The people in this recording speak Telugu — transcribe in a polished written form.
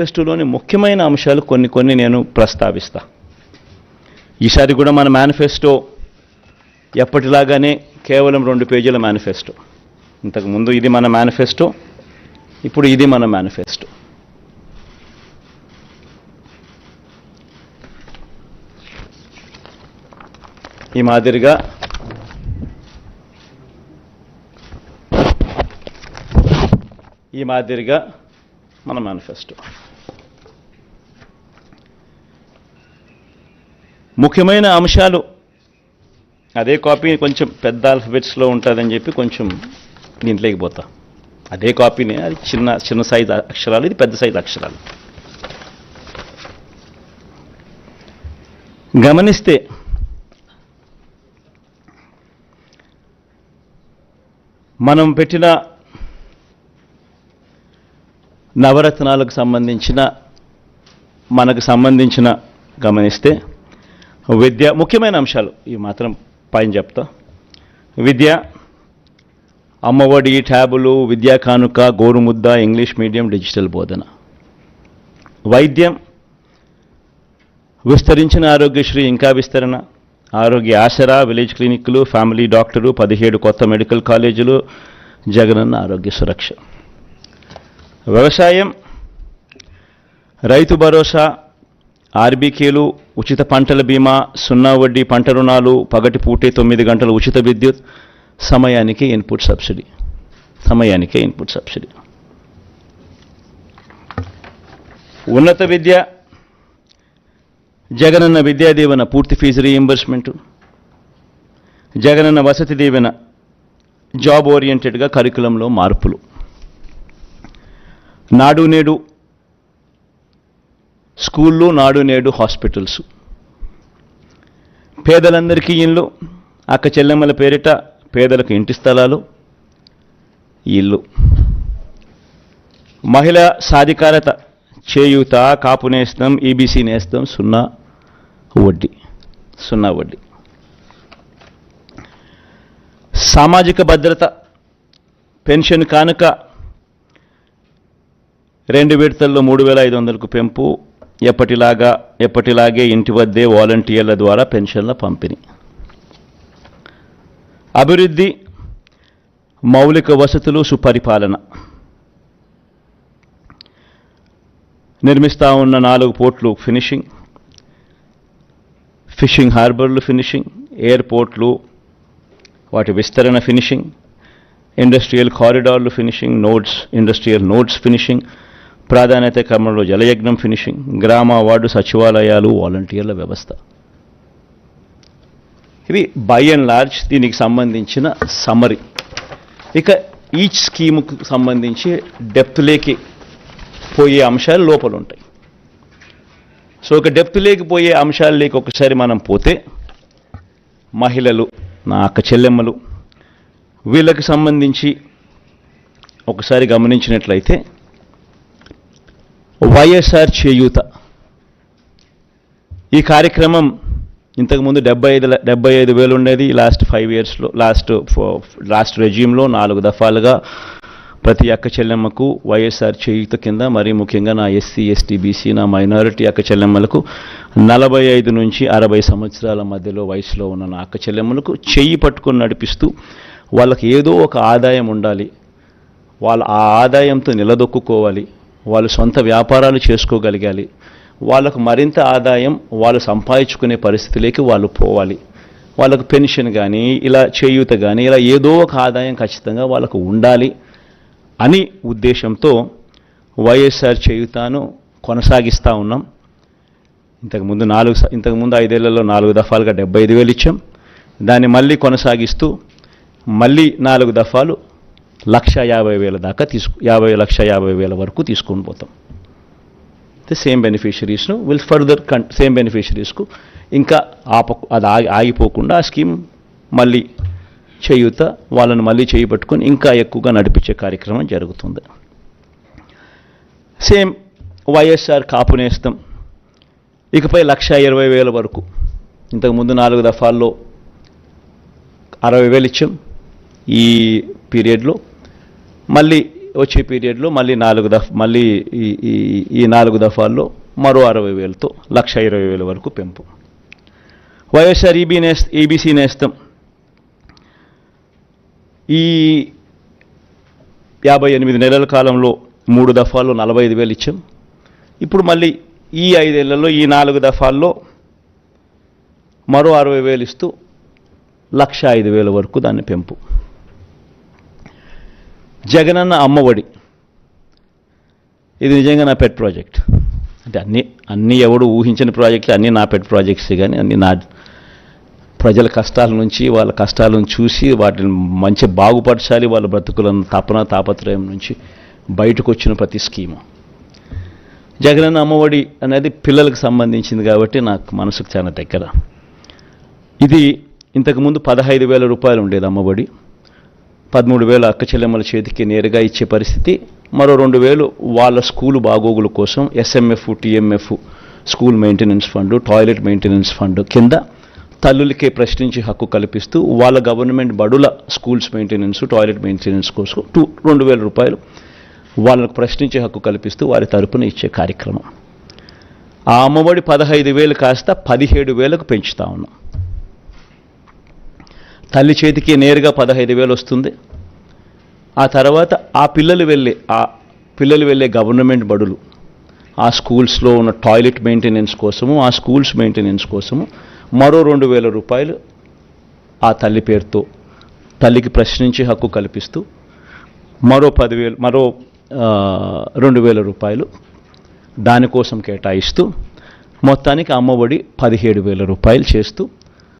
మేనిఫెస్టోలోని ముఖ్యమైన అంశాలు కొన్ని నేను ప్రస్తావిస్తా. ఈసారి కూడా మన మేనిఫెస్టో ఎప్పటిలాగానే కేవలం 2 పేజీల మేనిఫెస్టో. ఇంతకుముందు ఇది మన మేనిఫెస్టో, ఇప్పుడు ఇది మన మేనిఫెస్టో. ఈ మాదిరిగా మన మేనిఫెస్టో. ముఖ్యమైన అంశాలు అదే కాపీ కొంచెం పెద్ద ఆల్ఫబెట్స్లో ఉంటుందని చెప్పి కొంచెం దీంట్లోకి పోతా. అదే కాపీనే, అది చిన్న సైజు అక్షరాలు, ఇది పెద్ద సైజు అక్షరాలు. గమనిస్తే మనం పెట్టిన నవరత్నాలకు మనకు సంబంధించిన గమనిస్తే విద్య, ముఖ్యమైన అంశాలు ఈ మాత్రం పైన చెప్తా. విద్య, అమ్మఒడి, ట్యాబులు, విద్యా కానుక, గోరుముద్ద, ఇంగ్లీష్ మీడియం, డిజిటల్ బోధన. వైద్యం, విస్తరించిన ఆరోగ్యశ్రీ ఇంకా విస్తరణ, ఆరోగ్య ఆసరా, విలేజ్ క్లినిక్లు, ఫ్యామిలీ డాక్టరు, 17 కొత్త మెడికల్ కాలేజీలు, జగనన్న ఆరోగ్య సురక్ష. వ్యవసాయం, రైతు భరోసా, ఆర్బీకేలు, ఉచిత పంటల బీమా, 0 వడ్డీ పంట రుణాలు, పగటిపూటే 9 గంటల ఉచిత విద్యుత్, సమయానికే ఇన్పుట్ సబ్సిడీ. ఉన్నత విద్య, జగనన్న విద్యా దీవెన, పూర్తి fee reimbursement, Jagananna Vasathi Deevena, job ఓరియంటెడ్గా కరికులంలో మార్పులు, నాడు నేడు స్కూళ్ళు, నాడు నేడు హాస్పిటల్స్, పేదలందరికీ ఇళ్ళు, అక్క చెల్లెమ్మల పేరిట పేదలకు ఇంటి స్థలాలు, ఇల్లు, మహిళా సాధికారత, చేయూత, కాపు నేస్తం, ఈబీసీ నేస్తం, 0 వడ్డీ. సామాజిక భద్రత, పెన్షన్ కానుక 2 విడతల్లో 3,500కు పెంపు, ఎప్పటిలాగే ఇంటి వద్దే వాలంటీర్ల ద్వారా పెన్షన్ల పంపిణీ. అభివృద్ధి, మౌలిక వసతులు, సుపరిపాలన. నిర్మిస్తా ఉన్న 4 పోర్ట్లు ఫినిషింగ్, ఫిషింగ్ హార్బర్లు ఫినిషింగ్, ఎయిర్పోర్ట్లు వాటి విస్తరణ ఫినిషింగ్, ఇండస్ట్రియల్ కారిడార్లు ఫినిషింగ్, ఇండస్ట్రియల్ నోడ్స్ ఫినిషింగ్, ప్రాధాన్యత క్రమంలో జలయజ్ఞం ఫినిషింగ్, గ్రామ వార్డు సచివాలయాలు, వాలంటీర్ల వ్యవస్థ. ఇవి బై అండ్ లార్జ్ దీనికి సంబంధించిన సమ్మరీ. ఇక ఈచ్ స్కీముకు సంబంధించి డెప్త్లోకి పోయే అంశాలు లోపల ఉంటాయి. సో ఒక డెప్త్లోకి పోయే అంశాలలోకి ఒకసారి మనం పోతే, మహిళలు, నా అక్క చెల్లెమ్మలు, వీళ్ళకి సంబంధించి ఒకసారి గమనించినట్లయితే వైఎస్ఆర్ చేయూత ఈ కార్యక్రమం ఇంతకుముందు 75,000 ఉండేది. లాస్ట్ 5 ఇయర్స్లో, లాస్ట్ రెజ్యూమ్లో 4 దఫాలుగా ప్రతి అక్క చెల్లెమ్మకు వైఎస్ఆర్ చేయూత కింద, మరీ ముఖ్యంగా నా ఎస్సీ, ఎస్టీ, బీసీ, నా మైనారిటీ అక్క చెల్లెమ్మలకు 45 నుంచి 60 సంవత్సరాల మధ్యలో వయసులో ఉన్న నా అక్క చెల్లెమ్మలకు చెయ్యి పట్టుకొని నడిపిస్తూ వాళ్ళకి ఏదో ఒక ఆదాయం ఉండాలి, వాళ్ళ ఆ ఆదాయంతో నిలదొక్కుకోవాలి, వాళ్ళు సొంత వ్యాపారాలు చేసుకోగలగాలి, వాళ్ళకు మరింత ఆదాయం వాళ్ళు సంపాదించుకునే పరిస్థితిలోకి వాళ్ళు పోవాలి, వాళ్ళకు పెన్షన్ కానీ, ఇలా చేయూత కానీ, ఇలా ఏదో ఒక ఆదాయం ఖచ్చితంగా వాళ్ళకు ఉండాలి అని ఉద్దేశంతో వైఎస్ఆర్ చేయూతను కొనసాగిస్తూ ఉన్నాం. ఇంతకుముందు 5 ఏళ్లలో 4 దఫాలుగా 75,000 ఇచ్చాం. దాన్ని మళ్ళీ కొనసాగిస్తూ మళ్ళీ 4 దఫాలు 1,50,000 దాకా 50,50,000 వరకు తీసుకొని పోతాం. సేమ్ బెనిఫిషరీస్ను సేమ్ బెనిఫిషరీస్కు ఇంకా అది ఆగిపోకుండా ఆ స్కీమ్ మళ్ళీ చేయూత వాళ్ళని మళ్ళీ చేయబట్టుకొని ఇంకా ఎక్కువగా నడిపించే కార్యక్రమం జరుగుతుంది. సేమ్ వైఎస్ఆర్ కాపు నేస్తం ఇకపై 1,20,000 వరకు. ఇంతకుముందు 4 దఫాల్లో 60,000 ఇచ్చాం. ఈ పీరియడ్లో మళ్ళీ వచ్చే పీరియడ్లో మళ్ళీ మళ్ళీ ఈ 4 దఫాల్లో మరో 60,000తో 1,20,000 వరకు పెంపు. వైఎస్ఆర్ ఈబీసీ నేస్తం ఈ 58 నెలల కాలంలో 3 దఫాల్లో 45,000 ఇచ్చాం. ఇప్పుడు మళ్ళీ ఈ 5 ఏళ్లలో ఈ 4 దఫాల్లో మరో 60,000 ఇస్తూ 1,05,000 వరకు దాన్ని పెంపు. జగనన్న అమ్మఒడి, ఇది నిజంగా నా పెట్ ప్రాజెక్ట్. అంటే అన్నీ ఎవడు ఊహించిన ప్రాజెక్టులు, అన్నీ నా పెట్ ప్రాజెక్ట్స్, కానీ అన్నీ నా ప్రజల కష్టాల నుంచి, వాళ్ళ కష్టాలను చూసి వాటిని మంచి బాగుపరచాలి, వాళ్ళ బ్రతుకులను తాపత్రయం నుంచి బయటకు వచ్చిన ప్రతి స్కీము. జగనన్న అమ్మఒడి అనేది పిల్లలకు సంబంధించింది కాబట్టి నాకు మనసుకు చాలా దగ్గర. ఇది ఇంతకుముందు 15,000 రూపాయలు ఉండేది అమ్మఒడి. 13,000 అక్క చెల్లెమ్మల చేతికి నేరుగా ఇచ్చే పరిస్థితి. మరో 2,000 వాళ్ళ స్కూలు బాగోగుల కోసం SMF, TMF, school maintenance fund, toilet maintenance fund కింద తల్లులకే ప్రశ్నించి హక్కు కల్పిస్తూ వాళ్ళ గవర్నమెంట్ బడుల స్కూల్స్ మెయింటెనెన్స్, టాయిలెట్ మెయింటెనెన్స్ కోసం 2,000 రూపాయలు వాళ్ళకు ప్రశ్నించే హక్కు కల్పిస్తూ వారి తరపున ఇచ్చే కార్యక్రమం. ఆ అమ్మఒడి 15,000 కాస్త 17,000కు పెంచుతా ఉన్నాం. తల్లి చేతికి నేరుగా 15,000 వస్తుంది. ఆ తర్వాత ఆ పిల్లలు వెళ్ళే గవర్నమెంట్ బడులు, ఆ స్కూల్స్లో ఉన్న టాయిలెట్ మెయింటెనెన్స్ కోసము, ఆ స్కూల్స్ మెయింటెనెన్స్ కోసము మరో 2,000 రూపాయలు ఆ తల్లి పేరుతో తల్లికి ప్రశ్నించే హక్కు కల్పిస్తూ మరో 2,000 రూపాయలు దానికోసం కేటాయిస్తూ మొత్తానికి అమ్మఒడి 17,000 రూపాయలు చేస్తూ